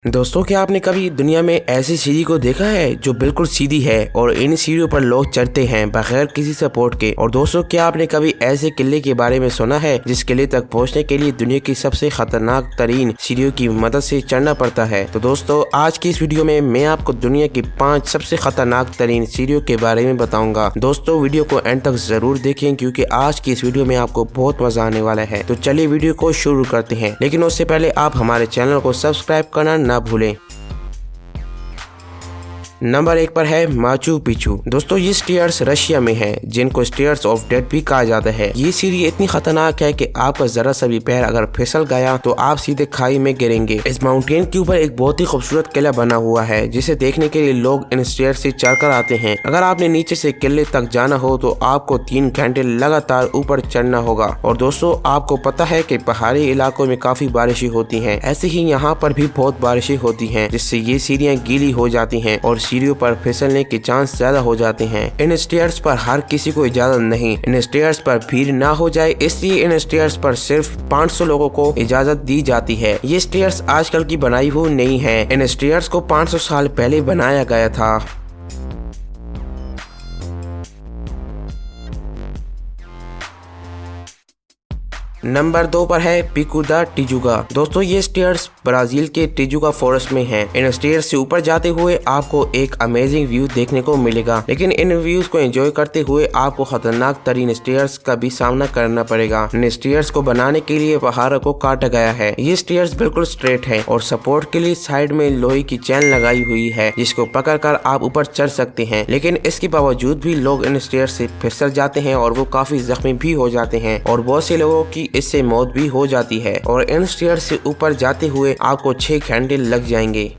दोस्तों, क्या आपने कभी दुनिया में ऐसी सीढ़ी को देखा है जो बिल्कुल सीधी है और इन सीढ़ियों पर लोग चढ़ते हैं बगैर किसी सपोर्ट के। और दोस्तों, क्या आपने कभी ऐसे किले के बारे में सुना है जिस किले तक पहुंचने के लिए दुनिया की सबसे खतरनाक तरीन सीढ़ियों की मदद से चढ़ना पड़ता है। तो दोस्तों, आज की इस वीडियो में मैं आपको दुनिया की 5 सबसे खतरनाक तरीन सीढ़ियों के बारे में बताऊंगा। दोस्तों, वीडियो को एंड तक जरूर देखें क्योंकि आज की इस वीडियो में आपको बहुत मजा आने वाला है। तो चलिए वीडियो को शुरू करते हैं, लेकिन उससे पहले आप हमारे चैनल को सब्सक्राइब करना ना भूलें। नंबर 1 पर है माचू पिचू। दोस्तों, ये स्टेयर्स रशिया में है जिनको स्टेयर्स ऑफ डेथ भी कहा जाता है। ये सीढ़ी इतनी खतरनाक है कि आपका जरा सा भी पैर अगर फिसल गया तो आप सीधे खाई में गिरेंगे। इस माउंटेन के ऊपर एक बहुत ही खूबसूरत किला बना हुआ है जिसे देखने के लिए लोग इन स्टेयर से चढ़कर आते हैं। अगर आपने नीचे से किले तक जाना हो तो आपको 3 घंटे लगातार ऊपर चढ़ना होगा। और दोस्तों, आपको पता है कि पहाड़ी इलाकों में काफी बारिशें होती हैं, ऐसे ही यहाँ पर भी बहुत बारिशें होती हैं जिससे ये सीढ़ियाँ गीली हो जाती हैं और सीढ़ियों पर फिसलने के चांस ज्यादा हो जाते हैं। इन स्टेयर्स पर हर किसी को इजाजत नहीं, इन स्टेयर्स पर भीड़ ना हो जाए इसलिए इन स्टेयर्स पर सिर्फ 500 लोगों को इजाजत दी जाती है। ये स्टेयर्स आजकल की बनाई हुई नहीं है, इन स्टेयर्स को 500 साल पहले बनाया गया था। नंबर 2 पर है पिको दा टिजुका। दोस्तों, ये स्टेयर्स ब्राजील के टिजुका फॉरेस्ट में हैं। इन स्टेयर्स से ऊपर जाते हुए आपको एक अमेजिंग व्यू देखने को मिलेगा, लेकिन इन व्यूज को एंजॉय करते हुए आपको खतरनाक तरीन स्टेयर्स का भी सामना करना पड़ेगा। इन स्टेयर्स को बनाने के लिए पहाड़ों को काटा गया है। ये स्टेयर्स बिल्कुल स्ट्रेट है और सपोर्ट के लिए साइड में लोहे की चैन लगाई हुई है जिसको पकड़कर आप ऊपर चढ़ सकते हैं, लेकिन इसके बावजूद भी लोग इन स्टेयर्स से फिसल जाते हैं और वो काफी जख्मी भी हो जाते हैं और बहुत से लोगों की इससे मौत भी हो जाती है। और इन स्टेयर्स से ऊपर जाते हुए आपको 6 घंटे लग जाएंगे।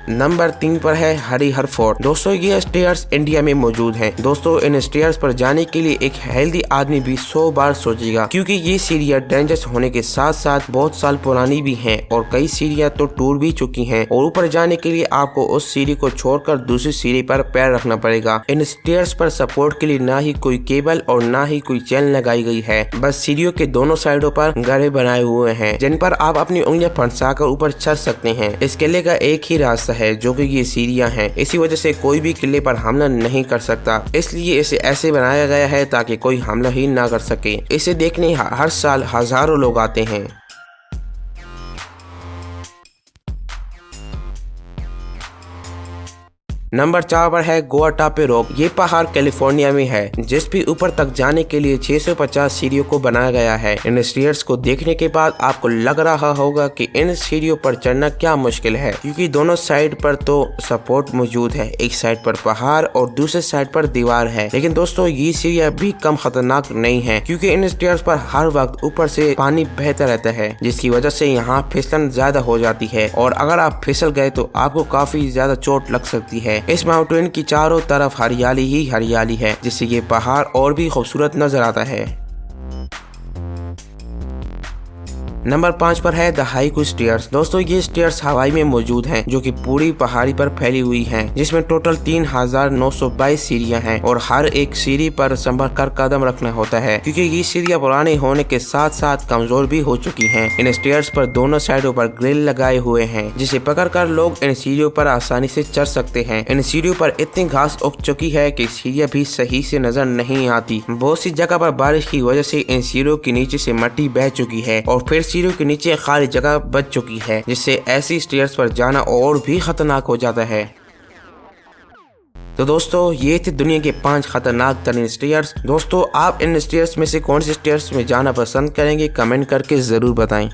नंबर 3 पर है हरिहर फोर्ट। दोस्तों, ये स्टेयर्स इंडिया में मौजूद हैं। दोस्तों, इन स्टेयर्स पर जाने के लिए एक हेल्दी आदमी भी 100 बार सोचेगा क्योंकि ये सीढ़ियाँ डेंजरस होने के साथ साथ बहुत साल पुरानी भी हैं और कई सीढ़ियाँ तो टूट भी चुकी हैं। और ऊपर जाने के लिए आपको उस सीढ़ी को छोड़कर दूसरी सीढ़ी पर पैर रखना पड़ेगा। इन स्टेयर्स पर सपोर्ट के लिए ना ही कोई केबल और ना ही कोई चैन लगाई गई है, बस सीढ़ियों के दोनों साइडों पर गड्ढे बनाए हुए हैं जिन पर आप अपनी उंगलियां फंसाकर ऊपर चढ़ सकते हैं। इस किले का एक ही रास्ता है जो कि ये सीढ़ियां हैं, इसी वजह से कोई भी किले पर हमला नहीं कर सकता, इसलिए इसे ऐसे बनाया गया है ताकि कोई हमला ही ना कर सके। इसे देखने हर साल हजारों लोग आते हैं। नंबर 4 पर है गुआटापे रॉक। ये पहाड़ कैलिफोर्निया में है जिस भी ऊपर तक जाने के लिए 650 सीढ़ियों को बनाया गया है। इन स्टेयर्स को देखने के बाद आपको लग रहा होगा कि इन सीढ़ियों पर चढ़ना क्या मुश्किल है क्योंकि दोनों साइड पर तो सपोर्ट मौजूद है, एक साइड पर पहाड़ और दूसरे साइड पर दीवार है। लेकिन दोस्तों, ये सीढ़ियाँ भी कम खतरनाक नहीं है क्योंकि इन स्टेयर्स पर हर वक्त ऊपर से पानी बहता रहता है जिसकी वजह से यहाँ फिसलन ज्यादा हो जाती है और अगर आप फिसल गए तो आपको काफी ज्यादा चोट लग सकती है। इस माउंटेन की चारों तरफ हरियाली ही हरियाली है जिससे ये पहाड़ और भी खूबसूरत नजर आता है। नंबर 5 पर है द हाइकू स्टेयर्स। दोस्तों, ये स्टेयर्स हवाई में मौजूद हैं जो कि पूरी पहाड़ी पर फैली हुई हैं जिसमें टोटल 3922 सीढ़ियां हैं और हर एक सीढ़ी पर संभल कर कदम रखना होता है क्योंकि ये सीढ़ियां पुराने होने के साथ साथ कमजोर भी हो चुकी हैं। इन स्टेयर्स पर दोनों साइडों पर ग्रिल लगाए हुए हैं जिसे पकड़कर लोग इन सीढ़ियों पर आसानी से चढ़ सकते हैं। इन सीढ़ियों पर इतनी घास उग चुकी है कि सीढ़ियां भी सही से नजर नहीं आती। बहुत सी जगह पर बारिश की वजह से इन सीढ़ियों के नीचे से मिट्टी बह चुकी है और फिर सीढ़ियों के नीचे खाली जगह बच चुकी है जिससे ऐसी स्टेयर्स पर जाना और भी खतरनाक हो जाता है। तो दोस्तों, ये थे दुनिया के 5 खतरनाक तरीन स्टेयर्स। दोस्तों, आप इन स्टेयर्स में से कौन से स्टेयर्स में जाना पसंद करेंगे कमेंट करके जरूर बताएं।